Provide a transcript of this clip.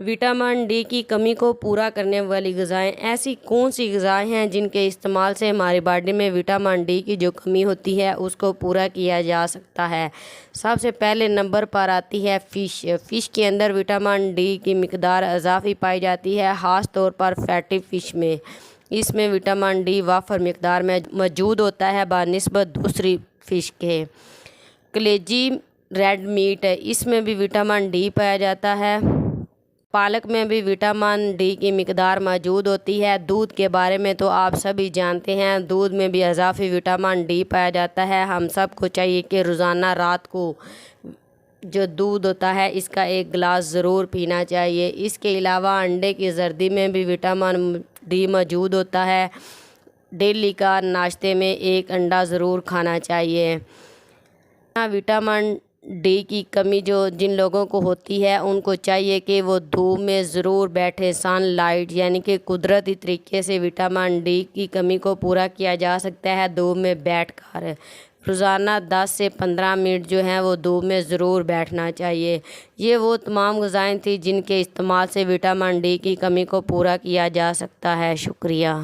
Vitamin D की कमी को पूरा करने वाली ग़िज़ाएँ ऐसी कौन सी ग़िज़ाएँ हैं जिनके इस्तेमाल से हमारी बॉडी में विटामिन डी की जो कमी होती है उसको पूरा किया जा सकता है। सबसे पहले नंबर पर आती है फ़िश। फ़िश के अंदर विटामिन डी की मिक़दार इजाफ़ी पाई जाती है, ख़ास तौर पर फैटी फ़िश में। इसमें विटामिन डी वाफ़र मिक़दार में मौजूद होता है बनिस्बत दूसरी फ़िश के। कलेजी रेड मीट, इसमें भी विटामिन डी पाया जाता है। पालक में भी विटामिन डी की मिक़दार मौजूद होती है। दूध के बारे में तो आप सभी जानते हैं, दूध में भी इजाफ़ी विटामिन डी पाया जाता है। हम सब को चाहिए कि रोज़ाना रात को जो दूध होता है इसका एक गिलास ज़रूर पीना चाहिए। इसके अलावा अंडे की जर्दी में भी विटामिन डी मौजूद होता है। डेली का नाश्ते में एक अंडा ज़रूर खाना चाहिए। विटामिन डी की कमी जो जिन लोगों को होती है उनको चाहिए कि वो धूप में ज़रूर बैठे। सनलाइट यानी कि कुदरती तरीके से विटामिन डी की कमी को पूरा किया जा सकता है धूप में बैठकर। रोज़ाना 10 से 15 मिनट जो हैं वो धूप में ज़रूर बैठना चाहिए। ये वो तमाम ग़िज़ाएँ थी जिनके इस्तेमाल से विटामिन डी की कमी को पूरा किया जा सकता है। शुक्रिया।